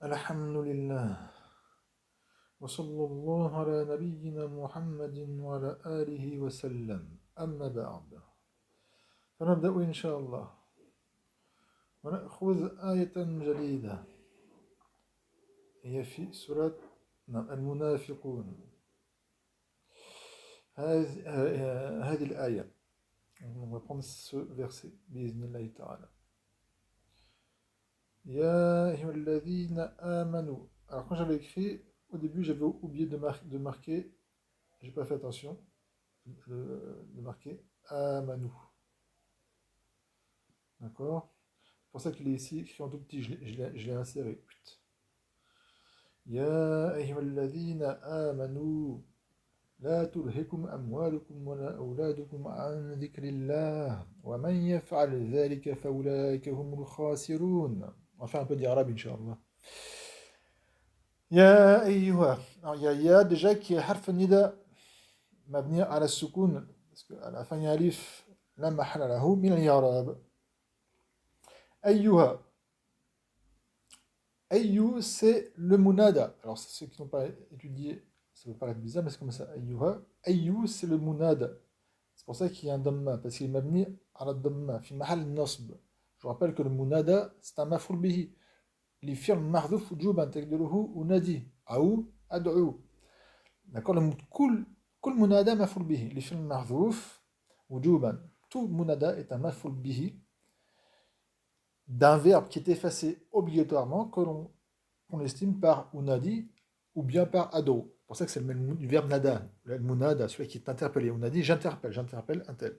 الحمد لله وصلى الله على نبينا محمد وعلى آله وسلم أما بعد فنبدأ إن شاء الله ونأخذ آية جديدة هي في سورة المنافقون هذه الآية. On va prendre ce verset بإذن الله تعالى. Ya ayyuhalladhina amanu. Alors quand j'avais écrit, au début j'avais oublié de marquer, j'ai pas fait attention, de marquer amanu. D'accord? C'est pour ça qu'il est ici écrit en tout petit, je l'ai inséré. Ya ayyuhalladhina amanu. لا تلهكم أموالكم ولا أولادكم عن ذكر الله ومن يفعل ذلك فأولئك هم الخاسرون. On va faire un peu d'arabe, Inch'Allah. يا أيها. Alors, il y a ya déjà qui est harf nida مبني على السكون parce qu'à la fin il y a alif لا محل له من الإعراب. أيها. أيو c'est le munada. Alors ceux qui n'ont pas étudié, ça peut paraître bizarre mais c'est comme ça. أيها. أيو c'est le munada. C'est pour ça qu'il y a un dhamma, parce qu'il est mabni à la dhamma, fi mahal nasb. Je vous rappelle que le munada, c'est un maf'ul bihi. Les firmes mahdhouf wujuban taqdiruhu unadi, ou ad'u. D'accord, le kul munada maf'ul bihi. Les firmes mahdhouf wujuban. Tout munada est un maf'ul bihi d'un verbe qui est effacé obligatoirement, que qu'on estime par unadi ou bien par ad'u. C'est pour ça que c'est le verbe nada, le munada, celui qui est interpellé. Unadi, j'interpelle un tel.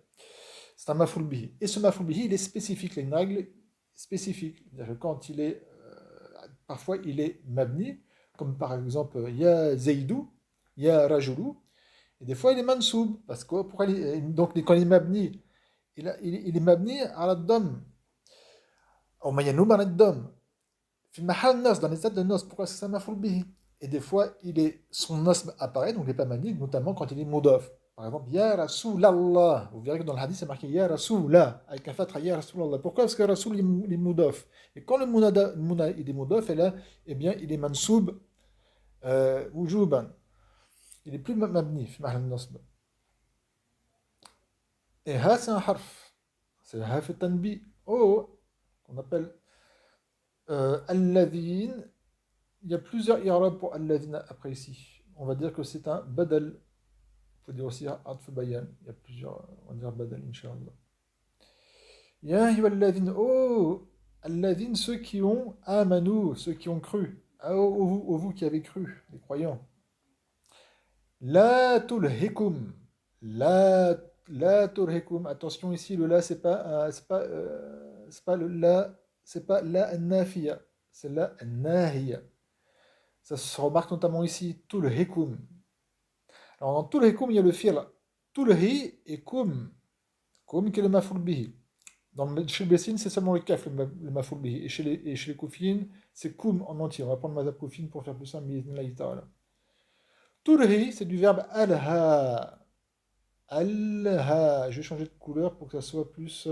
C'est un mafoul bihi. Et ce mafoul bihi, il est spécifique, il a une règle spécifique. C'est-à-dire que quand il est, parfois il est mabni, comme par exemple ya zaydou, ya rajulu, et des fois il est mansoub, parce que pourquoi donc quand il est mabni, il est mabni à la dom, au mayanoum à la dom, fi mahal nos, dans les états de nos, pourquoi c'est un mafoul bihi? Et des fois son nos apparaît, donc il n'est pas mabni, notamment quand il est modof. Par exemple, Ya Rasulallah. Vous verrez que dans le hadith, c'est marqué Ya Rasulallah, avec un fatra Ya Rasulallah. Pourquoi? Parce que Rasul, il est moudaf. Et quand le mouna, il est moudaf, et là, eh bien, il est mansoub, wujuban. Il est plus mabni, fi mahal nasb. Et ha, c'est un harf. C'est le harf tanbi. Oh, qu'on appelle alladhin. Il y a plusieurs i'rab pour alladhin après ici. On va dire que c'est un badal. Il faut dire aussi atf bayan. Il y a plusieurs, on va dire badal, incha'Allah. Ya ayyuhalladhina, oh, alladhina, ceux qui ont amanu, ceux qui ont cru. Ah, oh, vous qui avez cru, les croyants. La tulhikum, la, la tulhikum. Attention ici, le la, c'est pas le la, c'est pas la nafiya, c'est la nahiya. Ça se remarque notamment ici, tulhikum. Alors dans tulhikum, il y a le fi'l tulhi et kum, kum qui est le maf'ul bihi. Chez le Bessine, c'est seulement le kaf, le mafoul bihi. Et chez les koufines, c'est koum en entier. On va prendre mazhab koufine pour faire plus simple. Bi'idhnillahi ta'ala. Turhi, c'est du verbe alha. Alha. Je vais changer de couleur pour que ça soit plus.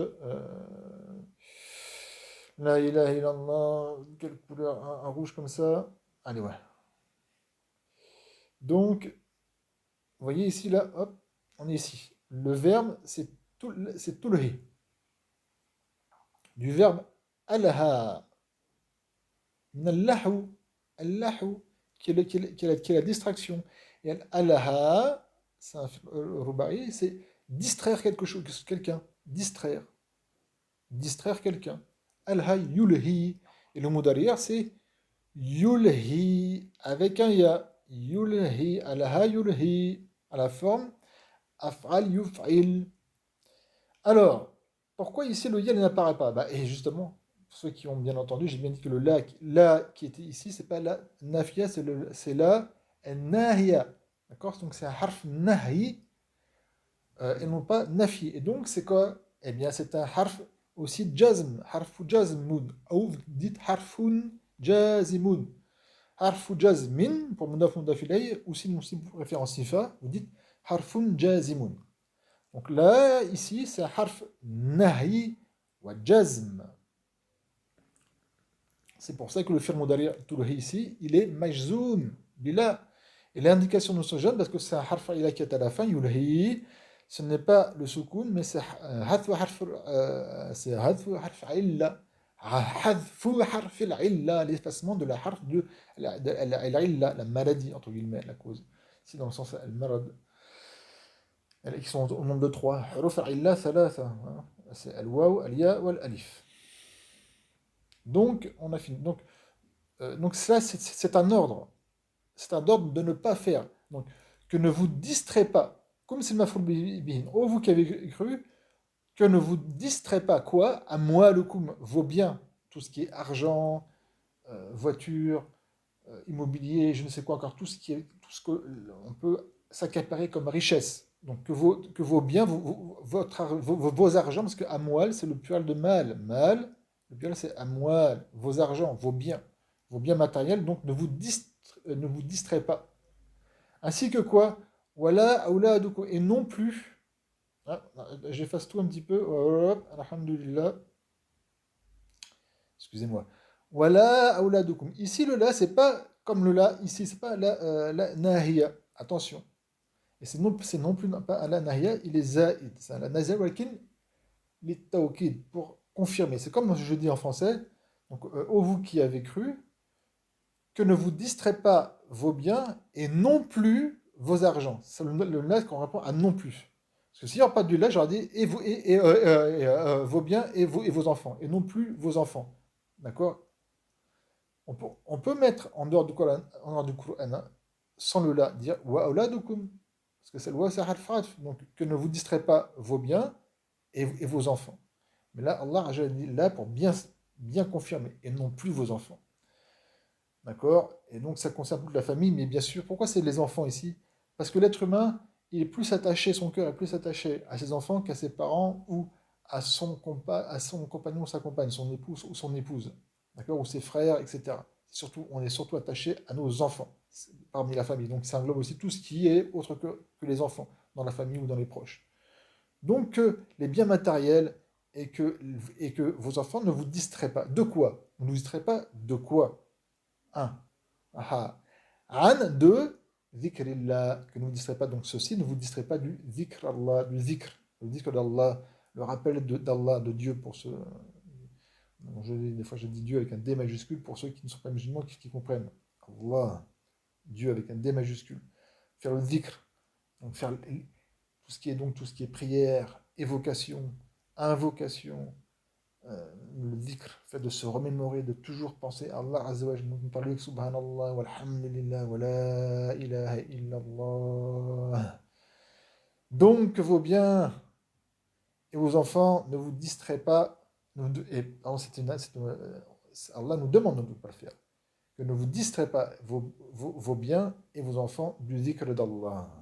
La ilaha illallah. Quelle couleur? Un rouge comme ça. Allez, ouais. Donc, vous voyez ici, là, hop, on est ici. Le verbe, c'est turhi. Du verbe alha. Allahu, Allahu, qui est la distraction. Et Allaha, c'est un ruba'i, c'est distraire quelque chose, quelqu'un. Distraire. Distraire quelqu'un. Alha yulhi. Et le mot derrière, c'est yulhi, avec un ya. Yulhi, Allaha yulhi, à la forme af'al yuf'il. Alors, pourquoi ici le ya n'apparaît pas? Bah, et justement, pour ceux qui ont bien entendu, j'ai bien dit que le la qui était ici, c'est pas la nafia, c'est la nahia. D'accord? Donc c'est un harf nahi et non pas nafi. Et donc c'est quoi? Eh bien c'est un harf aussi jazm, harfu jazmun. Ou vous dites harfun jazimun. Harfu jazmin pour mudaf mudaf ilayh, ou si pour référence sifa, vous dites harfun jazimun. Donc là, ici, c'est un harf nahi wa jazm. C'est pour ça que le fi'l mudari' tulhi ici, il est majzoum, bila. Et l'indication de ce jeune, parce que c'est un harf ila qui est à la fin, yulhi, ce n'est pas le soukoun, mais c'est hadfu harf illa. Hadfu harf illa, l'effacement de la harf de l'illa, la maladie, entre guillemets, la cause. Ici, dans le sens al-marad, qui sont au nombre de trois. Huruf illa, thalatha, hein. C'est al-waw, al-ya ou al-alif. Donc, on a fini. Donc ça, c'est un ordre. C'est un ordre de ne pas faire. Donc, que ne vous distrayez pas. Comme c'est le mafoul bihin. Oh, vous qui avez cru, que ne vous distrayez pas. Quoi? À moi, le koum, vos biens. Tout ce qui est argent, voiture, immobilier, je ne sais quoi encore. Tout ce qu'on peut s'accaparer comme richesse. Donc, que vos biens, vos argents, parce que amwal, c'est le pluriel de mal. Mal, le pluriel, c'est amwal, vos argents, vos biens matériels. Donc, ne vous distrayez pas. Ainsi que quoi? Voilà, aouladukum. Et non plus. Ah, j'efface tout un petit peu. Hop, alhamdulillah. Excusez-moi. Voilà, aouladukum. Ici, le la, c'est pas comme le la. Ici, c'est pas la nahiya. Attention. Et c'est non plus pas la nahiya, il est zaïd. C'est la nahiya, walakin, les tawkid, pour confirmer. C'est comme je dis en français. Donc, ô vous qui avez cru, que ne vous distrayez pas vos biens et non plus vos argents. C'est le là qu'on répond à non plus. Parce que s'il n'y a pas du là, j'aurais dit et, vous, vos biens et vos enfants, et non plus vos enfants. D'accord? On peut mettre en dehors du Coran, hein, sans le là, dire wa auladukum. Parce que c'est le wa c'est harf atf. Donc que ne vous distrayez pas vos biens et vos enfants. Mais là, Allah a dit là pour bien confirmer, et non plus vos enfants. D'accord? Et donc ça concerne toute la famille, mais bien sûr, pourquoi c'est les enfants ici? Parce que l'être humain, il est plus attaché, son cœur est plus attaché à ses enfants qu'à ses parents ou à son compagnon ou sa compagne, son épouse ou son épouse, d'accord? Ou ses frères, etc. Surtout, on est surtout attaché à nos enfants parmi la famille. Donc ça englobe aussi tout ce qui est autre que les enfants dans la famille ou dans les proches. Donc les biens matériels et que vos enfants ne vous distraient pas. De quoi? Ne vous distraient pas de quoi? Un. Aha. An, deux. Zikrillah. Que ne vous distrayez pas donc ceci, ne vous distrayez pas du zikr Allah, du zikr, le zikr d'Allah, le rappel d'Allah, de Dieu pour ceux. Bon, des fois je dis Dieu avec un D majuscule pour ceux qui ne sont pas musulmans, qui comprennent. Allah, Dieu avec un D majuscule. Faire le zikr, donc faire tout ce qui est prière, évocation, invocation, le dhikr, le fait de se remémorer, de toujours penser à Allah Azza wa Jalla, nous parler subhanallah, walhamdulillah, wa la ilaha illallah. Donc vos biens et vos enfants ne vous distraient pas, et pardon, Allah nous demande de ne pas le faire, que ne vous distraient pas vos biens et vos enfants du dhikr d'Allah.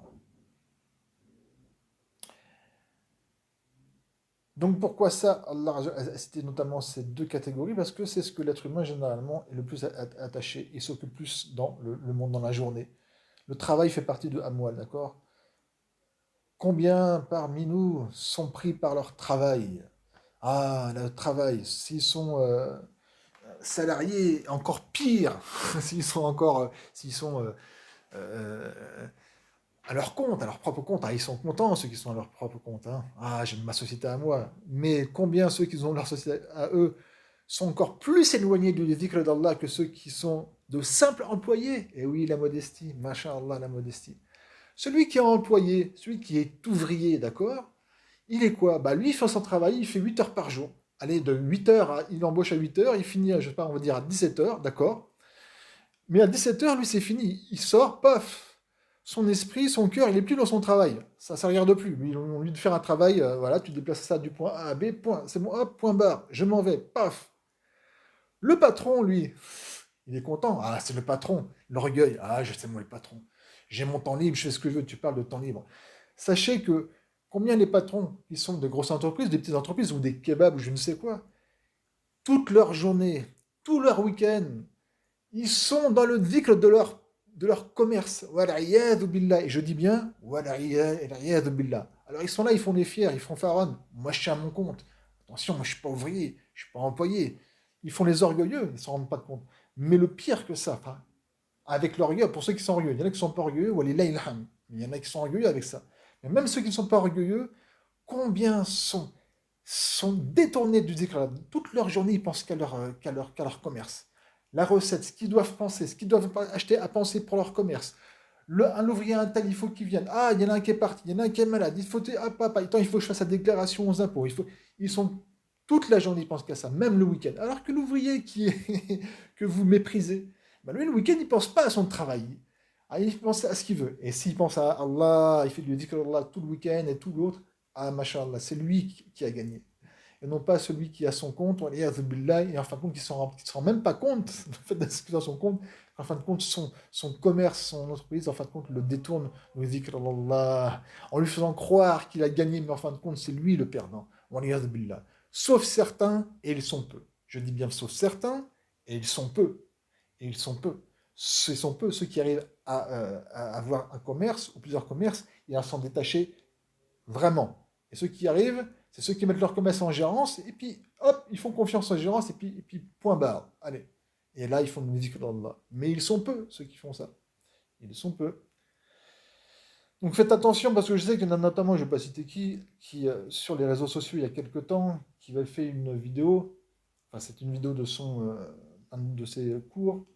Donc pourquoi ça, Allah a cité notamment ces deux catégories? Parce que c'est ce que l'être humain généralement est le plus attaché et s'occupe plus dans le monde, dans la journée. Le travail fait partie de Amwal, d'accord? Combien parmi nous sont pris par leur travail? Ah, le travail, s'ils sont salariés, encore pire, s'ils sont euh, à leur compte, à leur propre compte. Ah, ils sont contents, ceux qui sont à leur propre compte, hein. Ah, j'ai ma société à moi. Mais combien ceux qui ont leur société à eux sont encore plus éloignés du dhikr d'Allah que ceux qui sont de simples employés? Et oui, la modestie, masha'Allah, la modestie. Celui qui est employé, celui qui est ouvrier, d'accord? Il est quoi? Bah lui, il fait son travail, il fait 8 heures par jour. Allez, de 8 heures, il embauche à 8 heures, il finit, je sais pas, on va dire à 17 heures, d'accord? Mais à 17 heures, lui, c'est fini. Il sort, paf. Son esprit, son cœur, il est plus dans son travail. Ça ne regarde plus. Lui, on lui de faire un travail, voilà, tu déplaces ça du point A à B, point. C'est bon, hop, point barre. Je m'en vais, paf. Le patron, lui, il est content. Ah, c'est le patron. L'orgueil. Ah, je sais, moi, le patron. J'ai mon temps libre, je fais ce que je veux. Tu parles de temps libre. Sachez que combien les patrons qui sont de grosses entreprises, des petites entreprises ou des kebabs ou je ne sais quoi, toute leur journée, tout leur week-end, ils sont dans le dhikr de leur commerce. Voilà, billah. Et je dis bien, voilà, billah. Alors ils sont là, ils font des fiers, ils font pharaon. Moi, je suis à mon compte. Attention, moi, je ne suis pas ouvrier, je ne suis pas employé. Ils font les orgueilleux, ils ne s'en rendent pas compte. Mais le pire que ça, enfin, avec l'orgueil, pour ceux qui sont orgueilleux, il y en a qui ne sont pas orgueilleux, walillahi ilham. Il y en a qui sont orgueilleux avec ça. Mais même ceux qui ne sont pas orgueilleux, combien sont détournés du dhikr. Toute leur journée, ils pensent qu'à leur commerce. La recette, ce qu'ils doivent penser, ce qu'ils doivent acheter à penser pour leur commerce. Un ouvrier, un tel, il faut qu'il vienne. Ah, il y en a un qui est parti, il y en a un qui est malade. Attends, il faut que je fasse la déclaration aux impôts. Ils sont toute la journée, ils pensent qu'à ça, même le week-end. Alors que l'ouvrier que vous méprisez, ben lui, le week-end, il ne pense pas à son travail. Ah, il pense à ce qu'il veut. Et s'il pense à Allah, il fait du dhikr Allah tout le week-end et tout l'autre, ah, machallah, c'est lui qui a gagné. Et non pas celui qui a son compte, et en fin de compte, qui ne se rend même pas compte, le fait d'inscrire son compte, en fin de compte, son commerce, son entreprise, en fin de compte, le détourne au dhikr Allah, en lui faisant croire qu'il a gagné, mais en fin de compte, c'est lui le perdant. Sauf certains, et ils sont peu. Je dis bien sauf certains, et ils sont peu. Et ils sont peu. Ce sont peu ceux qui arrivent à avoir un commerce ou plusieurs commerces et à s'en détacher vraiment. Et ceux qui arrivent, c'est ceux qui mettent leur commerce en gérance, et puis hop, ils font confiance en gérance, et puis point barre. Allez. Et là, ils font de musique d'Allah. Mais ils sont peu, ceux qui font ça. Ils sont peu. Donc faites attention, parce que je sais qu'il y en a notamment, je ne vais pas citer qui sur les réseaux sociaux, il y a quelques temps, qui avait fait une vidéo, enfin c'est une vidéo de un de ses cours,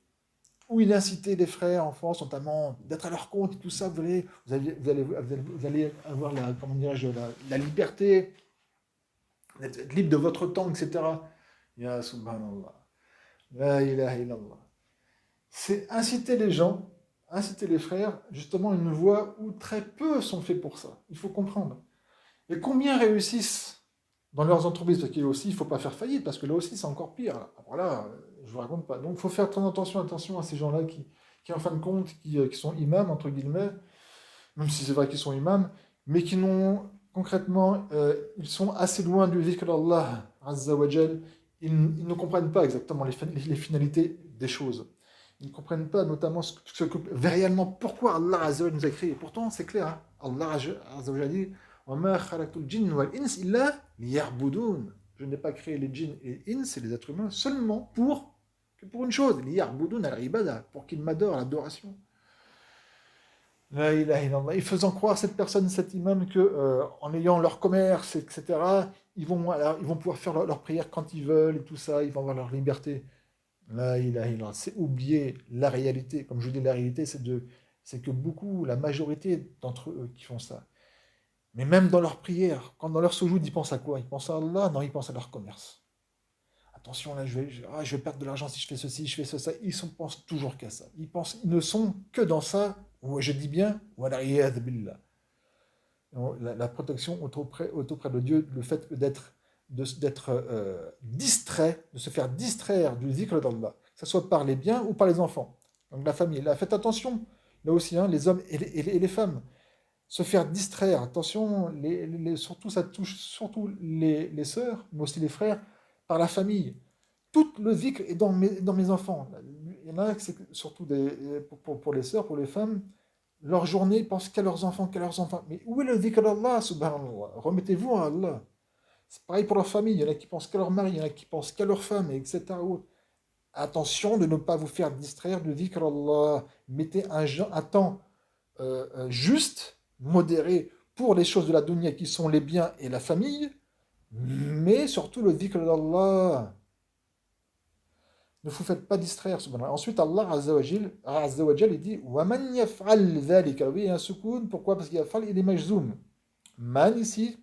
où il incitait les frères en France, notamment, d'être à leur compte et tout ça. Vous allez avoir comment dirais-je, la liberté, d'être libre de votre temps, etc. Ya subhanallah. La ilaha illallah. C'est inciter les gens, inciter les frères, justement une voie où très peu sont faits pour ça. Il faut comprendre. Et combien réussissent dans leurs entreprises? Parce qu'il aussi, il ne faut pas faire faillite, parce que là aussi, c'est encore pire. Voilà, je ne vous raconte pas. Donc, il faut faire très attention à ces gens-là qui en fin de compte, qui sont imams, entre guillemets, même si c'est vrai qu'ils sont imams, mais qui n'ont, concrètement, ils sont assez loin du dhikr d'Allah, Azza wa Jal. Ils ne comprennent pas exactement les finalités des choses. Ils ne comprennent pas notamment ce que réellement, pourquoi Allah Azza wa Jal nous a créés. Et pourtant, c'est clair, hein. Allah Azza wa Jal dit وَمَا خَلَقْتُ الْجِنَّ وَالْإِنسِ إِلَّا لِيَعْبُدُونَ. Je n'ai pas créé les djinns et les ins, et les êtres humains, seulement pour une chose, لِيَعْبُدُونَ al-ibada, pour qu'ils m'adorent, l'adoration. La ilaha illallah. Et faisant croire cette personne, cet imam, que en ayant leur commerce, etc., ils vont pouvoir faire leur prière quand ils veulent et tout ça, ils vont avoir leur liberté. La ilaha illallah. C'est oublier la réalité. Comme je vous dis, la réalité, c'est que beaucoup, la majorité d'entre eux qui font ça. Mais même dans leur prière, quand dans leur soujoud, ils pensent à quoi? Ils pensent à Allah? Non, ils pensent à leur commerce. Attention, là, je vais perdre de l'argent si je fais ceci, je fais ça. Ils ne pensent toujours qu'à ça. Ils ne sont que dans ça, ou je dis bien, wala iyad billah. La protection auprès de Dieu, le fait d'être distrait, de se faire distraire du zikr d'Allah, que ce soit par les biens ou par les enfants. Donc la famille, là, faites attention, là aussi, hein, les hommes et les femmes. Se faire distraire, attention, surtout ça touche surtout les sœurs, mais aussi les frères, par la famille. Tout le zikr est dans mes enfants. Il y en a, c'est surtout pour les sœurs, pour les femmes, leur journée pense qu'à leurs enfants, qu'à leurs enfants. Mais où est le dhikr d'Allah, subhanallah? Remettez-vous à Allah. C'est pareil pour leur famille. Il y en a qui pensent qu'à leur mari, il y en a qui pensent qu'à leur femme, etc. Attention de ne pas vous faire distraire du dhikr Allah. Mettez un temps juste, modéré pour les choses de la dunya qui sont les biens et la famille, mais surtout le dhikr d'Allah. Ne vous faites pas distraire, subhanallah. Ensuite, Allah Azza wa Jal, il dit وَمَنْ يَفْعَلْ ذَلِكَ. Oui, il y a un soukoun. Pourquoi? Parce qu'il y a fal, il est majzoum. Man, ici,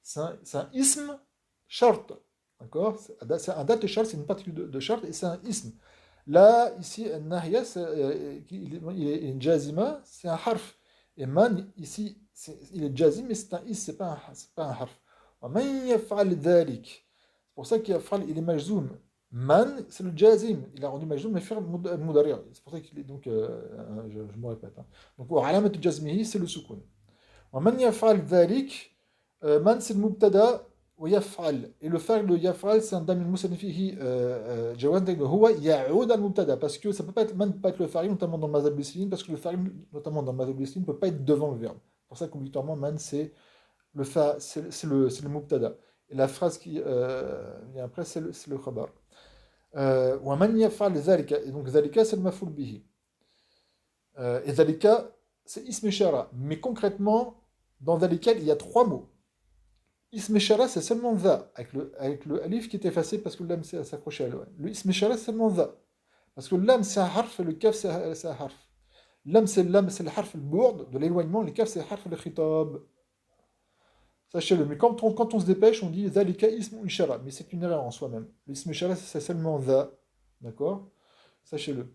c'est un ism shart. D'accord? C'est un date shart, c'est une particule de shart, et c'est un ism. Là, ici, nahya, il est une jazima, c'est un harf. Et man, ici, il est jazim, mais c'est un ism, c'est pas un harf. وَمَنْ يَفْعَلْ ذَلِكَ. C'est pour ça qu'il y a fal, il est majzoum. Man, c'est le jazim. Il a rendu majzoum, mais faire mudari'. C'est pour ça qu'il est donc, je me répète. Hein. Donc, wa alamat jazmihi, c'est le soukoun. وَمَنْ يَفْعَلْ ذَلِكَ. Man, c'est le mubtada. ويفعل et le fa'il de yaf'al c'est un damir musanna fihi jawad huwa ya'ud al mubtada parce que ça peut pas être man peut pas être le fa'il notamment dans le mazhab bisline parce que le fa'il notamment dans le mazhab bisline peut pas être devant le verbe. C'est pour ça qu'obligatoirement man c'est le mubtada Et la phrase qui vient après, c'est le khabar. وَمَنْ يَفْعَلْ ذَلِكَ. Et donc, ذَلِكَ, c'est le mafoul bihi. Et ذَلِكَ, c'est ism ishara. Mais concrètement, dans ذَلِكَ, il y a trois mots. Ism ishara, c'est seulement dha, avec le alif qui est effacé parce que l'âme s'est accroché à l'eau. Le ism ishara, c'est seulement dha. Parce que l'âme, c'est un harf et le kaf, c'est un harf. L'âme, c'est le harf le bourde de l'éloignement, le kaf, c'est le harf le khitab. Sachez-le, mais quand on se dépêche, on dit dhalika ism ishara, mais c'est une erreur en soi-même. L'ism ishara, c'est seulement dha. D'accord. Sachez-le.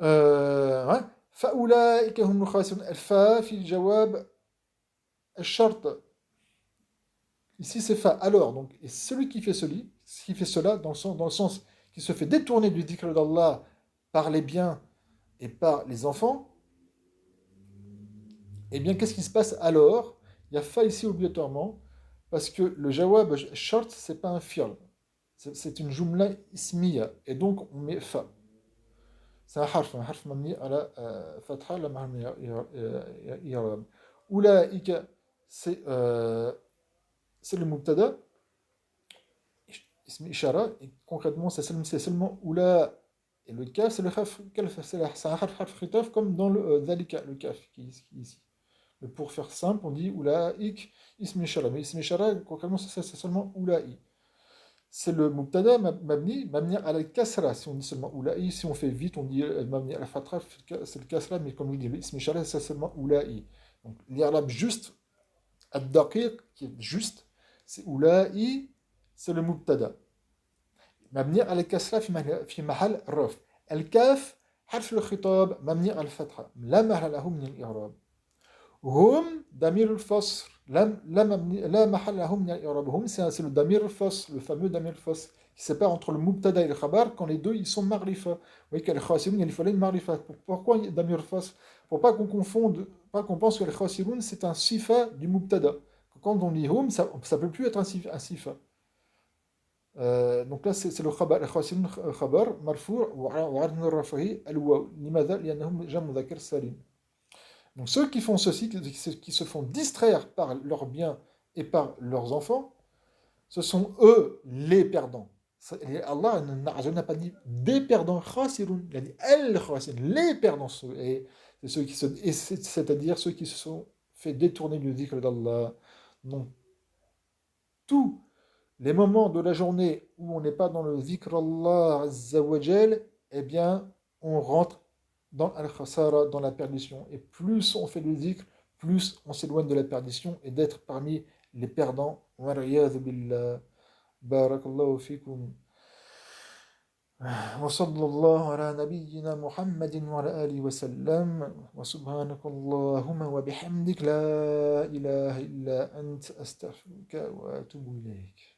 Ouais. فأولئك هم الخاسرون الفاء في الجواب الشرط. Ici, c'est fa. Alors, donc, et celui qui fait cela, dans le sens qui se fait détourner du dhikr d'Allah par les biens et par les enfants, eh bien, qu'est-ce qui se passe alors? Il y a fa ici obligatoirement, parce que le jawab shart, c'est pas un fi'l. C'est une jumla ismiya, et donc on met fa. C'est un harf mamni ala fatha, la mahal i'rab. Ulaika, c'est le mubtada, ismi ishara, et concrètement, c'est seulement oula, et le kaf, c'est le kaf, c'est un harf khitaf, comme dans le dhalika, le kaf, qui est ici. Mais pour faire simple, on dit oulaïk ismi ishara. Mais ismi ishara, concrètement, c'est seulement oulaï. C'est le mubtada mabni à la kasra. Si on dit seulement oulaï, si on fait vite, on dit mabni à la fatra, c'est le kasra, mais comme je dis, ismi ishara, c'est seulement oulaï. Donc l'irab juste, ad-daqiq, qui est juste, c'est oulaï, c'est le mubtada. مبني على الكسرة في محل رفع. الكاف حرف الخطاب مبني على الفتحة لا محل له من الإعراب. هم ضمير الفصل لا محل له من الإعراب. هم c'est le damir الفصل, le fameux damir الفصل qui sépare entre le mubtada et le khabar quand les deux ils sont marifa. Vous voyez que le khasirun il fallait une marifa. Pourquoi damir الفصل? Pour pas qu'on confonde, pas qu'on pense que le khasirun c'est un sifa du mubtada. Quand on dit hum, ça peut plus être un sifa. Donc là c'est le khabar, le khasirun khabar marfou' وعرض الرفعي الواو. لماذا؟ لأنهم جمع مذكر سالم. Donc ceux qui font ceci, qui se font distraire par leurs biens et par leurs enfants, ce sont eux les perdants. Allah n'a pas dit des perdants, khasirun, il a dit al-khasirun, les perdants, c'est-à-dire ceux qui se sont fait détourner du dhikr d'Allah. Donc tous les moments de la journée où on n'est pas dans le dhikr Allah Azza wa Jal, eh bien on rentre dans al-khasara, dans la perdition. Et plus on fait le dhikr, plus on s'éloigne de la perdition et d'être parmi les perdants. Wa riyadhu billah. Barakallahu fikum. وصلى الله على نبينا محمد وعلى آله وسلم وسبحانك اللهم وبحمدك لا إله إلا أنت أستغفرك وأتوب إليك